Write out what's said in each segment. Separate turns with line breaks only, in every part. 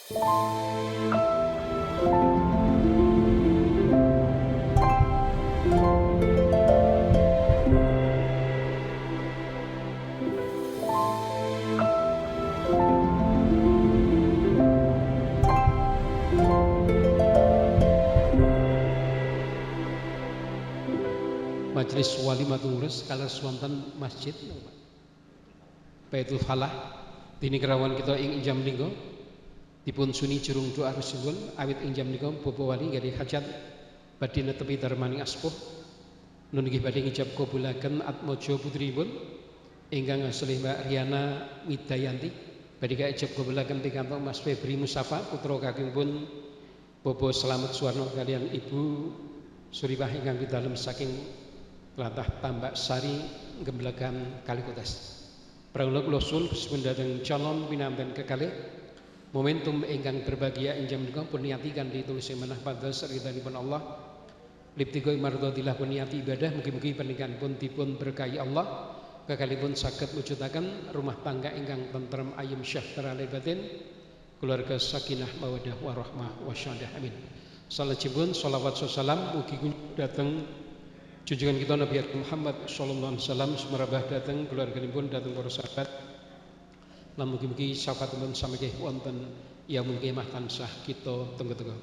Majelis walimatul urus kala swanten masjid Baitul Falah dini kerawan kita ing jam menika dipun suni jurung doa Rasul awit ing jam menika Bapak Wali nggih hajat badhe netepi darmaning aspuh nun nggih badhe ngijab kabulaken atmaja putripun ingkang aslih Mbak Riana Widayanti badhe kaijab kabulaken pikantuk Mas Febri Mustafa putra kakungipun Bapak Slamet Suwarno kalian Ibu Suripah ingkang pidalem saking latah Tambak Sari Gemblegan Kalikutas. Praula kula suwun semendatang calon pinanten kekalih momentum ingkang berbahagia injam menika pun niati kanthi tulus manah pados ridhanipun Allah. Liptigo mardhatillah pun niati ibadah mugi-mugi pernikahanipun dipun berkahi Allah kekalihipun saged mujudaken rumah tangga ingkang tentrem ayem syahtera batin keluarga sakinah mawaddah warahmah wasyahdah amin. Salajipun sholawat salam mugi dateng junjungan kita Nabi Muhammad sallallahu alaihi wasallam semerabah datang keluarganipun datang para sahabat lan mugi-mugi syafaatipun samangke wonten yaumul qiyamah tansah kita tenggo-tenggo.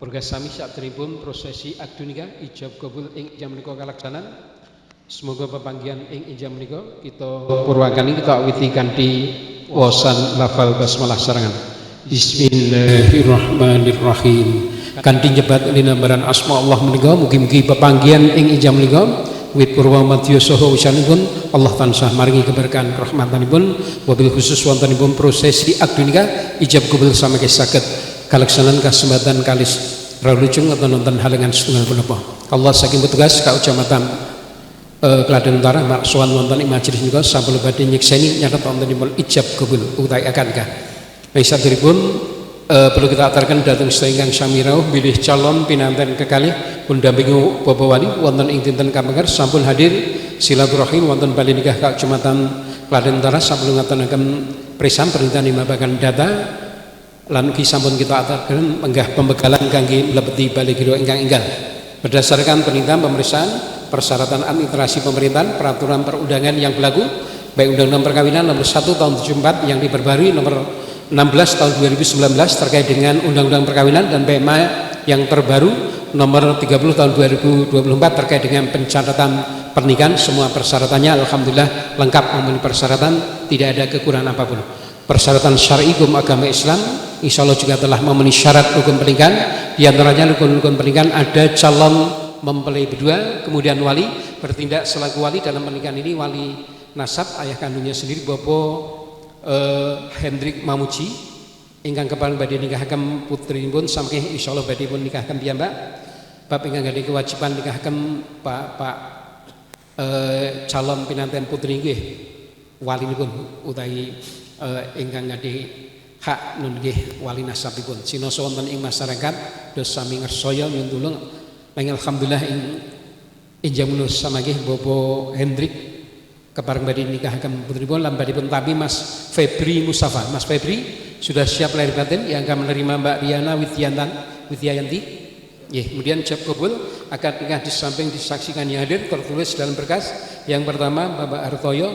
Purga sami sakderengipun prosesi akad nikah ijab kabul ing jam menika kalaksanan. Semoga pepanggihan ing jam menika kita purwakani kita awiti kanthi wasan lafal basmalah sarangan. Bismillahirrahmanirrahim. Kanthi nyebat linambaran asma Allah menika mugi-mugi pepanggihan ing ijam menika wit purwa madya saha usanipun Allah tansah maringi keberkahan rahmatanipun wabil khusus wontenipun prosesi akad nikah ijab kabul samangke saged kalaksanan kasempatan kalis rawujung atau nonton halangan setunggal punapa Allah saking petugas kaucamatan Klaten Utara maksuan wonten ing majelis menika sampun badhe nyekseni nyatet wontenipun ijab kabul utawi akad nikah. Saderengipun perlu kita aturkan datang sedaya ingkang sami rawuh bilih calon pinanten kekalih pun dampingi Bapak Wali wonten ing dinten kapengar sampun hadir silaturahim wonten bali nikah Kecamatan Klaten Utara sampun ngaturaken presam perintah nimabakan data lan ugi sampun kita aturkan penggah pembegalan kangge mlebeti bali kira ingkang enggal berdasarkan perintah pemeriksaan persyaratan administrasi pemerintahan peraturan perundangan yang berlaku baik Undang-Undang Perkawinan nomor 1 tahun 74 yang diperbarui nomor 16 tahun 2019 terkait dengan Undang-Undang Perkawinan dan PMA yang terbaru nomor 30 tahun 2024 terkait dengan pencatatan pernikahan. Semua persyaratannya alhamdulillah lengkap memenuhi persyaratan, tidak ada kekurangan apapun. Persyaratan syar'i hukum agama Islam insya Allah juga telah memenuhi syarat hukum pernikahan. Di antaranya rukun-rukun pernikahan ada calon mempelai berdua, kemudian wali bertindak selaku wali dalam pernikahan ini wali nasab ayah kandungnya sendiri Bapak Hendrik Mamuji ingkang kepala badhe nikahaken putrinipun samangke insyaallah badhe pun nikahaken piyambak bab ingkang gadhe kewajiban nikahaken Pak calon pinanten putri nggih walinipun utawi ingkang gadhe hak nun nggih wali nasabipun sinoso wonten ing masyarakat dos sami ngersaya nyuwun tulung alhamdulillah ing jamunus samangke Bapak Hendrik kepareng badhe nikahaken putrinipun lan badhe pun tabi Mas Febri Mustafa. Mas Febri sudah siap lahir batin yang akan menerima Mbak Riana Widayanti. Kemudian ijab kabul akad nikah di samping disaksikan yang hadir tertulis dalam berkas. Yang pertama Bapak Hartoyo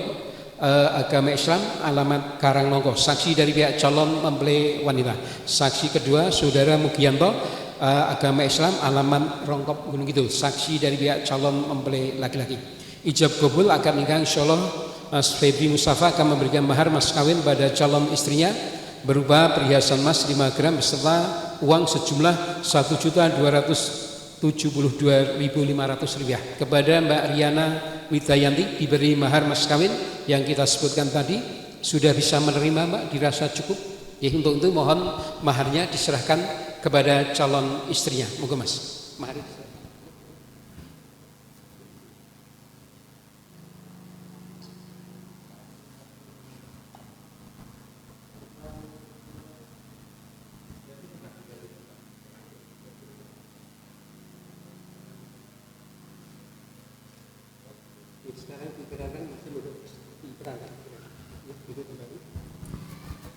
agama Islam alamat Karangnongko saksi dari pihak calon mempelai wanita. Saksi kedua Saudara Mugianto agama Islam alamat Rongkop Gunung Kidul saksi dari pihak calon mempelai laki-laki. Ijab kabul akad nikah insyaallah Mas Febri Mustafa akan memberikan mahar mas kawin pada calon istrinya berupa perhiasan emas 5 gram beserta uang sejumlah Rp1.272.500 kepada Mbak Riana Widayanti diberi mahar mas kawin yang kita sebutkan tadi. Sudah bisa menerima Mbak, dirasa cukup ya? Untuk itu mohon maharnya diserahkan kepada calon istrinya. Moga Mas mahar. Sekarang diperkirakan masih diperkirakan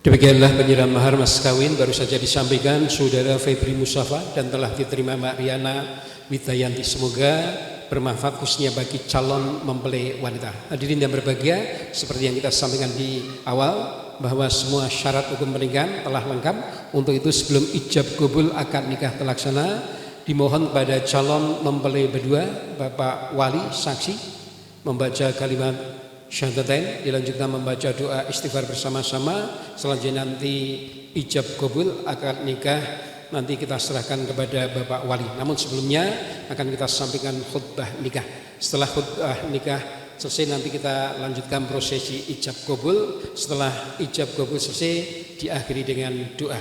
Demikianlah penyerahan mahar mas kawin baru saja disampaikan saudara Febri Mustafa dan telah diterima Mbak Riana Widayanti. Semoga bermanfaat khususnya bagi calon mempelai wanita. Hadirin yang berbahagia, seperti yang kita sampaikan di awal bahwa semua syarat hukum pernikahan telah lengkap. Untuk itu sebelum ijab kabul akad nikah terlaksana, dimohon pada calon mempelai berdua, Bapak wali saksi, membaca kalimat syahadatain, dilanjutkan membaca doa istighfar bersama-sama. Selanjutnya nanti ijab kabul akad nikah nanti kita serahkan kepada Bapak wali. Namun sebelumnya akan kita sampaikan khutbah nikah. Setelah khutbah nikah selesai nanti kita lanjutkan prosesi ijab kabul. Setelah ijab kabul selesai diakhiri dengan doa.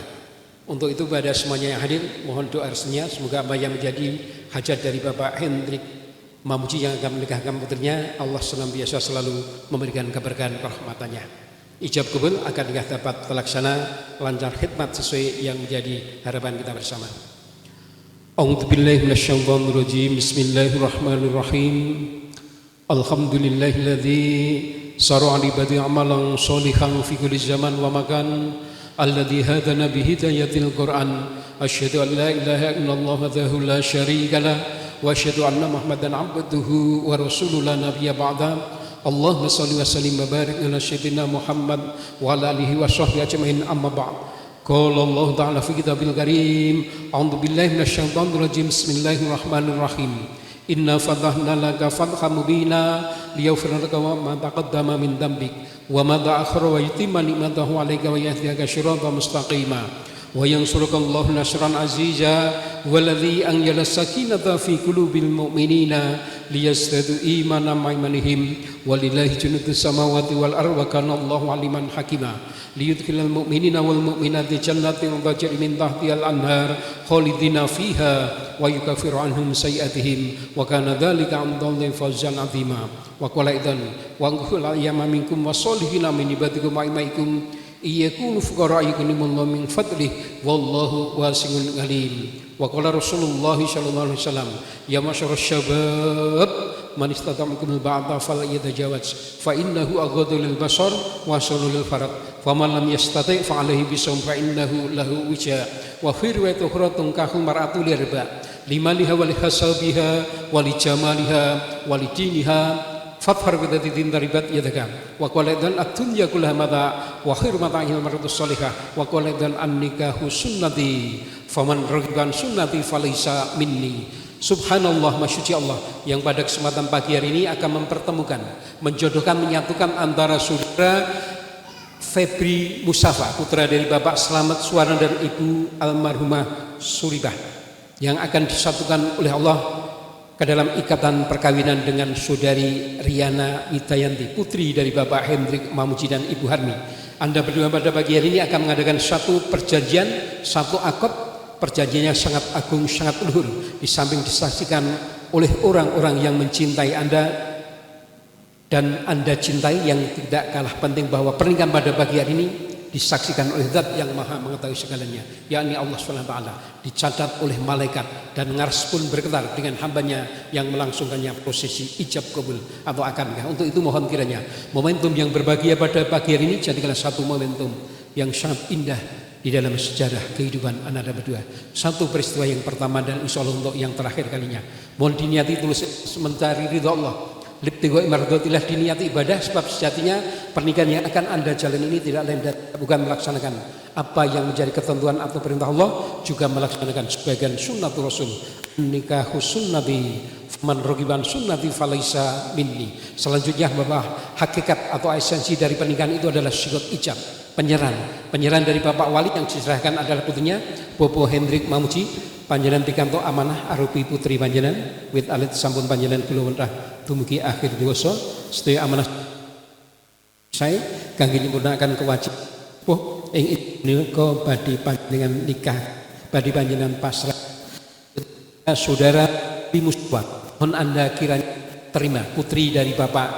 Untuk itu pada semuanya yang hadir mohon doa resminya, semoga apa yang menjadi hajat dari Bapak Hendrik Mamuji yang akan menikahkan putrinya, Allah senantiasa selalu memberikan keberkahan rahmatannya. Ijab kabul akan nikah dapat terlaksana lancar khidmat sesuai yang menjadi harapan kita bersama. A'udzubillahi minasyaitonirrajim. Bismillahirrahmanirrahim. Alhamdulillahilladzi syara'a li badi amalan sholihan fi kulli zaman wa makan alladzi hadana bi hidayatil Qur'an. Asyhadu an la ilaha illallah wahdahu la syarika lah wa asyhadu anna Muhammadan abduhu wa rasuluhu la nabiyya ba'da. Allahumma shalli wa sallim wa barik ala sayyidina Muhammad wa ala alihi wa sahbihi ajmain, amma ba'd. Qala Allah ta'ala fi kitabil karim, a'udzu billahi minasyaitonir rajim. Bismillahirrahmanirrahim. Inna fatahna laka fathan mubina liyaghfira laka ma taqaddama min dhanbik wa ma ta'akhkhara wa yutimma ni'matahu 'alaika wa yahdiyaka siratan mustaqima wa yansuruka Allahu nasran aziza walladzi anzala sakinata fi qulubil mu'minina liyazdadu imanan ma'a imanihim walillahi junudus samawati wal ardi wa kana Allahu 'aliman hakima liyudkhilal mu'minina wal mu'minati jannatin tajri min tahtihal anhar khalidina fiha wa yukaffiru anhum sayi'atihim wa kana dzalika 'indallahi fawzan 'azima wa qala idzan wa anqul ayyama minkum wassolihina min ibadikum wa imaikum iyakunu fuqara yughnihimullahu min fadlihi wallahu wasi'un alim. Wa qala Rasulullah sallallahu alaihi wasallam ya masyarus syabab man istata'a minkum ba'da falyatazawwaj fa innahu aghaddu lil basar wa asallu lil farad faman lam yastati' fa alaihi bisawm fa innahu lahu wija wa fi riwayat ukhra tunkahu mar'atu lirba limaliha wa lihasabiha wa lijamaliha wa lidiniha fathar bidati din daribat yadaka wa qaladan ad-dunya kullaha mata wa khairu mata'il mar'atus salihah wa qaladan an-nikahu sunnati faman raghiban sunnati falaysa minni. Subhanallah, masyuci Allah yang pada kesempatan pagi hari ini akan mempertemukan, menjodohkan, menyatukan antara saudara Febri Mustafa, putra dari Bapak Slamet Suwarna dan Ibu almarhumah Suribah, yang akan disatukan oleh Allah ke dalam ikatan perkawinan dengan saudari Riana Widayanti, putri dari Bapak Hendrik Mamuji dan Ibu Harmi. Anda berdua pada pagi hari ini akan mengadakan satu perjanjian, satu akad. Perjanjiannya sangat agung, sangat luhur. Di samping disaksikan oleh orang-orang yang mencintai Anda dan Anda cintai, yang tidak kalah penting bahwa pernikahan pada pagi hari ini disaksikan oleh Zat yang Maha mengetahui segalanya, yakni Allah SWT, dicatat oleh malaikat, dan ngars pun bergetar dengan hambanya yang melangsungkannya prosesi ijab kabul atau akad nikah. Untuk itu mohon kiranya momentum yang berbahagia pada pagi hari ini jadikanlah satu momentum yang sangat indah di dalam sejarah kehidupan Anda berdua. Satu peristiwa yang pertama dan insya Allah untuk yang terakhir kalinya. Mohon diniati tulus mencari ridha Allah. Libtigoi mardotilah, diniati ibadah, sebab sejatinya pernikahan yang akan Anda jalan ini tidak lain dan bukan melaksanakan apa yang menjadi ketentuan atau perintah Allah, juga melaksanakan sebagian sunnatul Rasul. Nikahu sunnati man rogiban sunnati falaysa minni. Selanjutnya Bapak, hakikat atau esensi dari pernikahan itu adalah syigot ijab, penyerahan dari Bapak Wali yang diserahkan adalah putrinya Bobo Hendrik Mamuji. Panjenengan pikanto amanah arupi putri panjenengan wit alit sampun panjenengan kula wentah dumugi akhir dewasa sedaya amanah saya kangge nyempurnakan kewajiban ing menika badhe panjenengan nikah, badhe panjenengan pasrah saudara Mustafa. Mohon Anda kiranya terima putri dari Bapak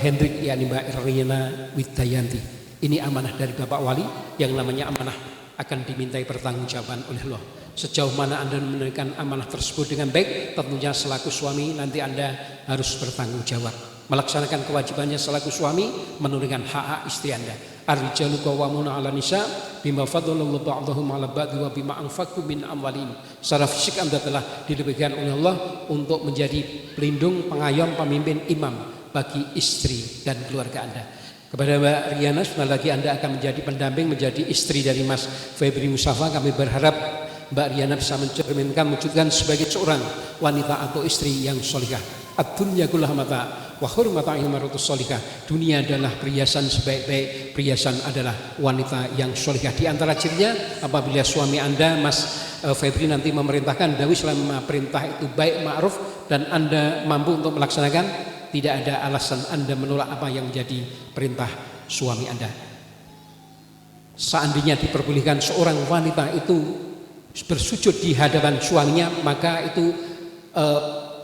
Hendrik, yakni Mbak Riana Widayanti. Ini amanah dari Bapak Wali, yang namanya amanah akan dimintai pertanggungjawaban oleh Allah. Sejauh mana Anda menunaikan amanah tersebut dengan baik, tentunya selaku suami nanti Anda harus bertanggung jawab, melaksanakan kewajibannya selaku suami, menunaikan hak istri Anda. Ar-rijalu qawwamuna 'alan nisa bima faddalallahu ba'dahum 'ala ba'd wa bima anfaqu min amwalihim. Secara fisik Anda telah dilebihkan oleh Allah untuk menjadi pelindung, pengayom, pemimpin, imam bagi istri dan keluarga Anda. Kepada Mbak Riana, sebentar lagi Anda akan menjadi pendamping, menjadi istri dari Mas Febri Mustafa. Kami berharap Mbak Riana bisa mencerminkan, mewujudkan sebagai seorang wanita atau istri yang solihah. Ad-dunya kulluha mata' wa khairu mata'il mar'atus solihah. Dunia adalah perhiasan, sebaik-baik perhiasan adalah wanita yang solihah. Di antara cirinya, apabila suami Anda Mas Febri nanti memerintahkan, dawi selama perintah itu baik, ma'ruf, dan Anda mampu untuk melaksanakan, tidak ada alasan Anda menolak apa yang menjadi perintah suami Anda. Seandainya diperbolehkan seorang wanita itu bersujud di hadapan suaminya, maka itu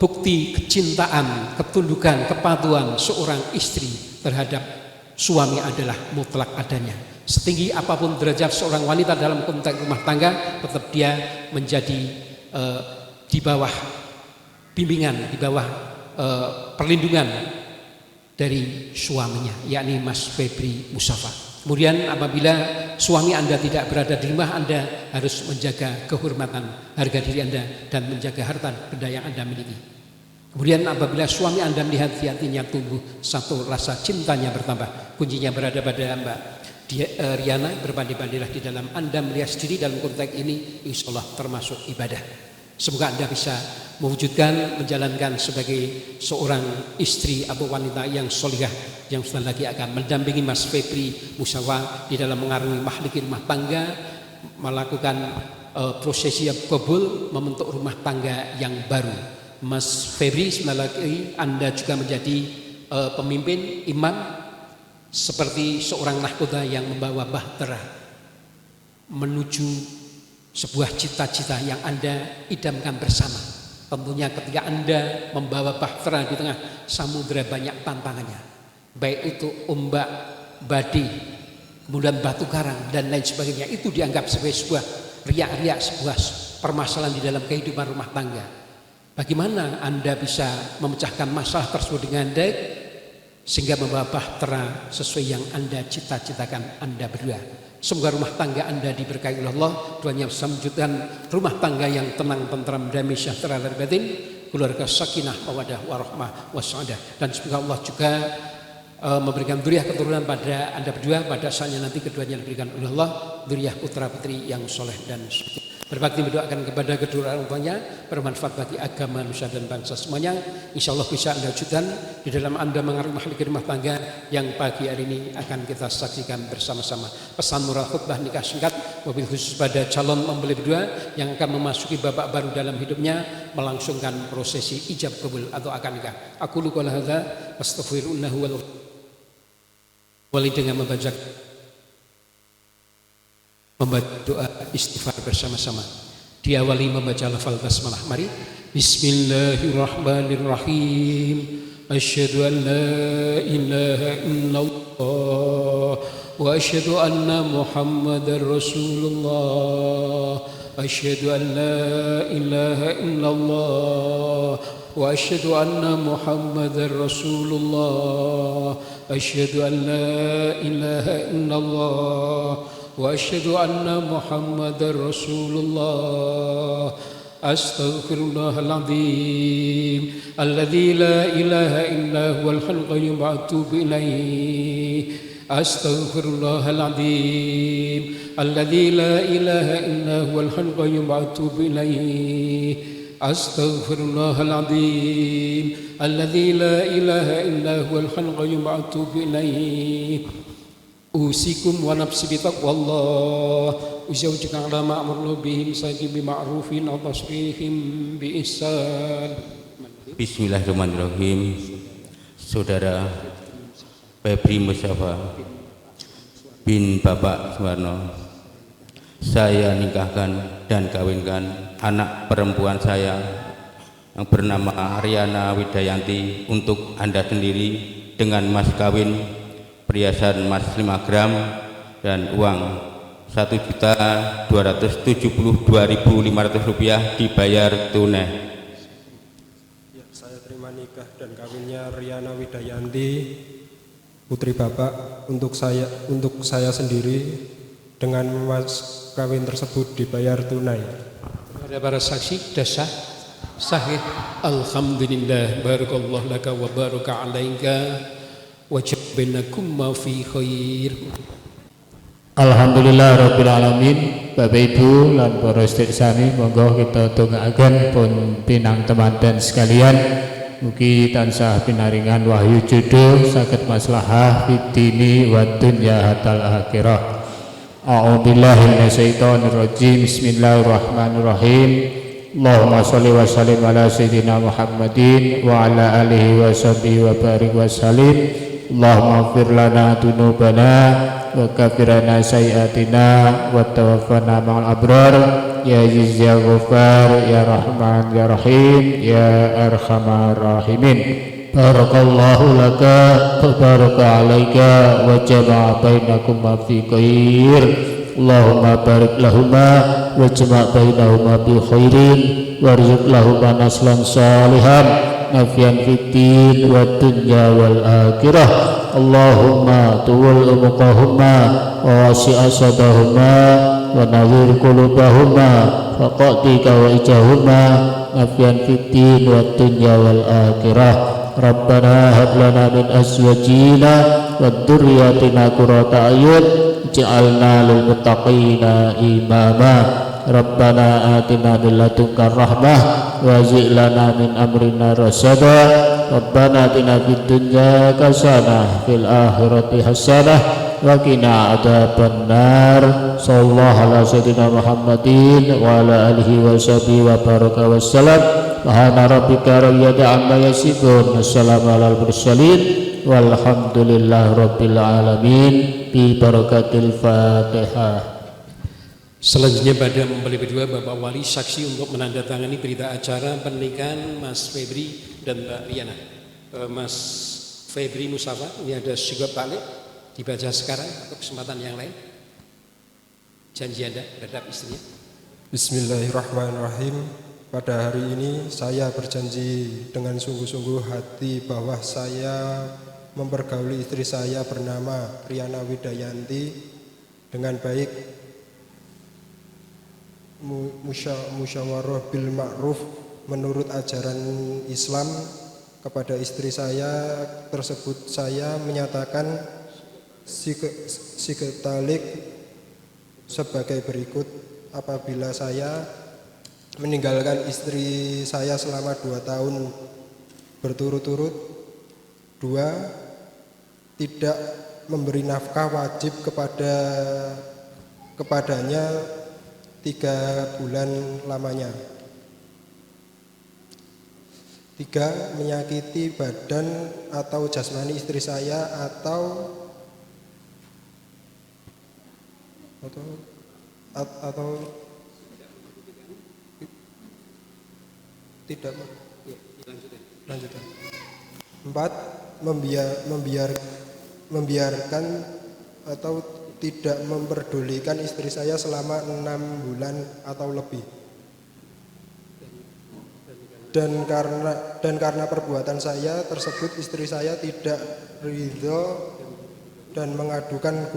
bukti kecintaan, ketundukan, kepatuhan seorang istri terhadap suami adalah mutlak adanya. Setinggi apapun derajat seorang wanita dalam konteks rumah tangga, tetap dia menjadi di bawah bimbingan, di bawah perlindungan dari suaminya, yakni Mas Febri Mustafa. Kemudian apabila suami Anda tidak berada di rumah, Anda harus menjaga kehormatan, harga diri Anda, dan menjaga harta benda yang Anda miliki. Kemudian apabila suami Anda melihat di hatinya tumbuh satu rasa cintanya bertambah, kuncinya berada pada Mbak Riana. Berbanding-bandinglah di dalam Anda melihat sendiri dalam konteks ini, insya Allah termasuk ibadah. Semoga Anda bisa mewujudkan, menjalankan sebagai seorang istri atau wanita yang solihah, yang sebentar lagi akan mendampingi Mas Febri Mustafa di dalam mengarungi mahlik rumah tangga, melakukan prosesi qabul, membentuk rumah tangga yang baru. Mas Febri, sebentar lagi Anda juga menjadi pemimpin, imam, seperti seorang nahkoda yang membawa bahtera menuju sebuah cita-cita yang Anda idamkan bersama. Tentunya ketika Anda membawa bahtera di tengah samudera banyak tantangannya, baik itu ombak, badai, kemudian batu karang dan lain sebagainya, itu dianggap sebagai sebuah riak-riak, sebuah permasalahan di dalam kehidupan rumah tangga. Bagaimana Anda bisa memecahkan masalah tersebut dengan baik sehingga membawa bahtera sesuai yang Anda cita-citakan Anda berdua. Semoga rumah tangga Anda diberkahi oleh Allah, doanya bisa mewujudkan rumah tangga yang tenang, tentram, damai, sejahtera dan batin, keluarga sakinah, mawaddah, warahmah, wassadah. Dan semoga Allah juga memberikan dzurriyyah keturunan pada Anda berdua, pada saatnya nanti keduanya diberikan oleh Allah dzurriyyah putra putri yang soleh dan suci. Berbakti mendoakan kepada kedua orang tuanya, bermanfaat bagi agama, manusia dan bangsa semuanya. Insya Allah bisa Anda wujudkan di dalam Anda mengarungi mahlik rumah tangga yang pagi hari ini akan kita saksikan bersama-sama. Pesan moral khutbah nikah singkat, mobil khusus pada calon mempelai berdua yang akan memasuki babak baru dalam hidupnya, melangsungkan prosesi ijab qabul atau akad nikah. Aku lu qala hadza astaghfirullah wali dengan membaca doa istighfar bersama-sama. Diawali membaca lafal basmalah. Mari. Bismillahirrahmanirrahim. Asyhadu an la ilaha illallah wa asyhadu anna Muhammadar Rasulullah. Asyhadu an la ilaha illallah wa asyhadu anna Muhammadar Rasulullah. Asyhadu an la ilaha illallah wa asyhadu anna Muhammadar Rasulullah. Astaghfirullahaladzim alladzi la ilaha illa huwal hayyul qayyum wa atubu ilaih. Astaghfirullahaladzim alladzi la ilaha illa huwal hayyul qayyum wa atubu ilaih. Astaghfirullahaladzim alladzi la ilaha illa huwal hayyul qayyum wa atubu ilaih. Usikum wa nafsi bitaqwallah. Uzawjuka ala ma'muru bihim sakin bima'rufin wa tasrihim bi ihsan.
Bismillahirrahmanirrahim. Saudara Febri Mustafa bin Bapak Suwarno, saya nikahkan dan kawinkan anak perempuan saya yang bernama Riana Widayanti untuk Anda sendiri dengan mas kawin perhiasan emas 5 gram dan uang Rp1.272.500 dibayar tunai.
Ya, saya terima nikah dan kawinnya Riana Widayanti putri Bapak untuk saya sendiri dengan mas kawin tersebut dibayar tunai.
Ada para saksi dasar sahih. Alhamdulillah, barakallahu laka wa baraka alaika wa jabbainakum ma fi khair.
Alhamdulillah rabbil alamin. Bapak Ibu lan para sedherek sami, monggo kita tunggaken pun pinang temanten sekalian, mugi tansah pinaringan wahyu jodoh saged maslahah fitini wa dunya hatal akhirah. A'udzubillahi minasyaitonir rajim. Bismillahirrahmanirrahim. Allahumma sholli wa sallim ala sayyidina Muhammadin wa ala alihi wa sahbihi wa barik wa sallim. Allahumma ighfir lana dzunubana wa kaffir anna sayyi'atina wa tawaffana ma'al abrar ya aziz ya ghaffar ya rahman ya rahim ya arhamar rahimin. Barakallahu laka wa baraka alaika wa jama'a bainakum fi khair. Allahumma barik lahuma wa jama' bainahuma bi khairin warzuq lahuma naslan salihan nafian fiddin wa dunya wal akhirah. Allahumma tuwal umqahuma wa wasi'a sadahuma wa nawwir qulubahuma faqati kawaijahuma nafian fiddin wa dunya wal akhirah. Rabbana hab lana min azwajina wa dzurriyyatina qurrata a'yun ij'alna lil muttaqina imama. Rabbana atina min ladunka rahmah wa zi' lana min amrina rasyada. Rabbana atina fid dunya hasanah fil akhirati hasanah wa qina adzabannar. Sallallahu ala sayyidina Muhammadin wa ala alihi wa sahbihi wa baraka wassalam. Subhana rabbika rabbil izzati amma yasifun. Wassalamu alal mursalin walhamdulillahi rabbil alamin. Bi barakatil Fatihah.
Selanjutnya pada mempelai berdua Bapak Wali saksi untuk menandatangani berita acara pernikahan Mas Febri dan Mbak Riana. Mas Febri Musafa, ini ada sigap balik dibaca sekarang atau kesempatan yang lain. Janji Anda terhadap istrinya.
Bismillahirrahmanirrahim. Pada hari ini saya berjanji dengan sungguh-sungguh hati bahwa saya mempergauli istri saya bernama Riana Widayanti dengan baik, musyawarah bil ma'ruf menurut ajaran Islam. Kepada istri saya tersebut saya menyatakan siketalik sebagai berikut. Apabila saya meninggalkan istri saya selama 2 tahun berturut-turut, 2. Tidak memberi nafkah wajib kepadanya 3 bulan lamanya. 3. Menyakiti badan atau jasmani istri saya atau tidak. Lanjutkan. 4. Membiarkan atau tidak memperdulikan istri saya selama 6 bulan atau lebih. Dan karena perbuatan saya tersebut istri saya tidak ridho dan mengadukan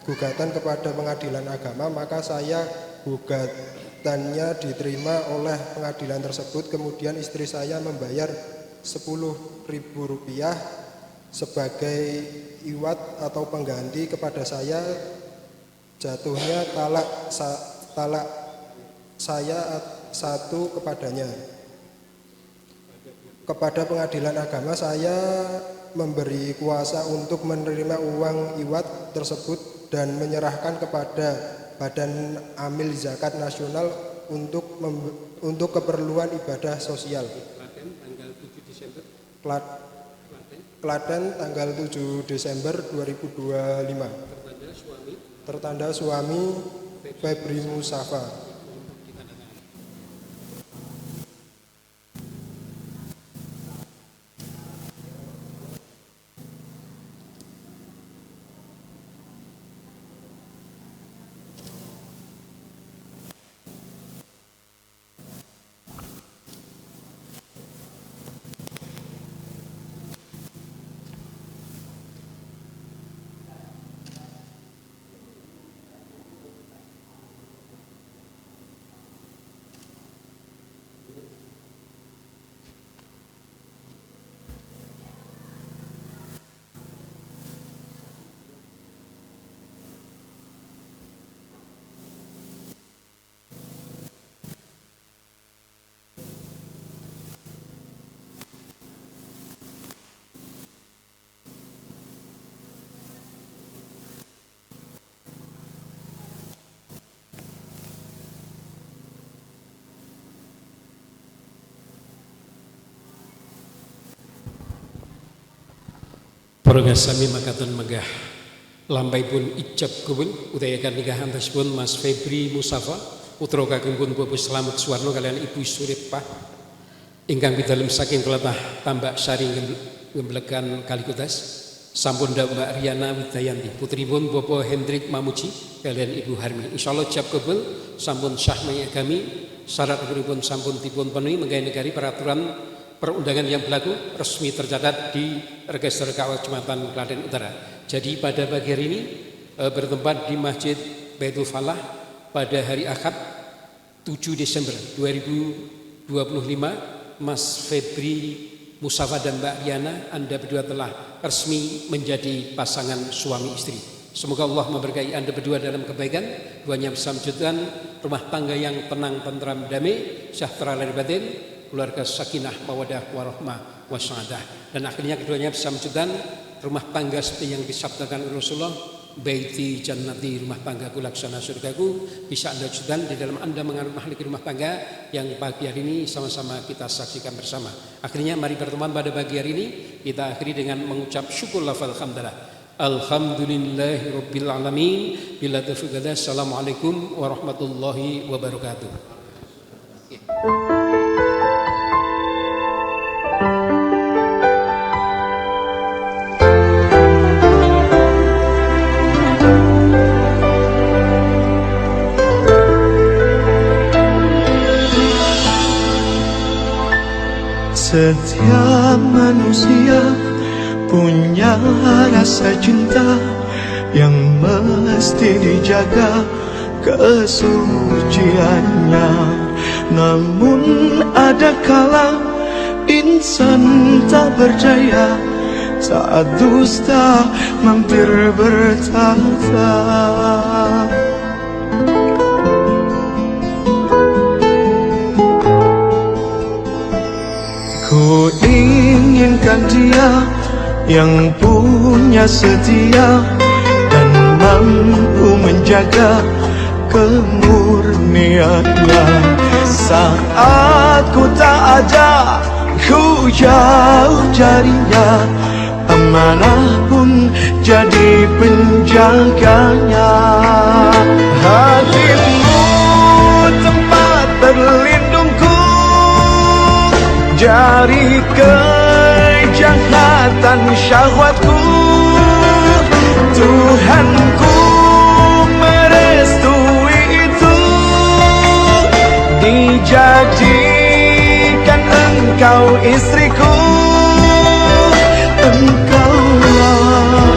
gugatan kepada pengadilan agama, maka saya gugatannya diterima oleh pengadilan tersebut. Kemudian istri saya membayar Rp10.000 sebagai iwat atau pengganti kepada saya. Jatuhnya talak saya 1 kepadanya. Kepada pengadilan agama saya memberi kuasa untuk menerima uang iwat tersebut dan menyerahkan kepada Badan Amil Zakat Nasional untuk keperluan ibadah sosial. Klaten tanggal 7 Desember 2025. Tertanda suami Febri Musafa.
Para sami makaten megah lambaipun ijab kabul utayakan nikah antaspun Mas Febri Musafa putra kagem pun Bapak Slamet Suwarno kalian Ibu Suripah ingkang pidalem saking kelatah Tambak Sari ngemblekan Kalikutas sampun Mbak Riana Widayanti putripun Bapak Hendrik Mamuji kalian Ibu Harmi insyaallah ijab kabul sampun sah mengagami syarat pun sampun dipun penuhi menggawe negari peraturan perundangan yang berlaku resmi tercatat di Register KUA Kecamatan Klaten Utara. Jadi pada pagi hari ini bertempat di Masjid Baitul Falah pada hari Ahad 7 Desember 2025 Mas Febri Musafa dan Mbak Riana Anda berdua telah resmi menjadi pasangan suami istri. Semoga Allah memberkahi Anda berdua dalam kebaikan, duanya bisa mewujudkan rumah tangga yang tenang, tentram, damai, sejahtera lahir batin, keluarga sakinah, mawadah, warahmah, wasyadah. Dan akhirnya keduanya bisa mewujudkan rumah tangga seperti yang disabdakan Rasulullah, baiti jannati, rumah tanggaku laksana surgaku, bisa Anda wujudkan di dalam Anda menganut makhluk rumah tangga yang pagi hari ini sama-sama kita saksikan bersama. Akhirnya mari berteman pada pagi hari ini kita akhiri dengan mengucap syukur lafal hamdalah. Alhamdulillahi rabbil alamin. Bila taufiq hidayah. Assalamualaikum warahmatullahi wabarakatuh.
Setiap manusia punya rasa cinta yang mesti dijaga kesuciannya. Namun ada kala insan tak berdaya saat dusta mampir bertata. Ku inginkan dia yang punya setia dan mampu menjaga kemurniannya. Saat ku tak ada, ku jauh carinya, amanah pun jadi penjaganya. Hatimu tempat berlindungku dari kejahatan syahwatku. Tuhanku merestui itu, dijadikan engkau istriku. Engkaulah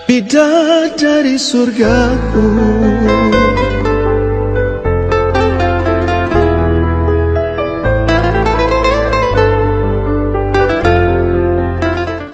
bidadari surgaku.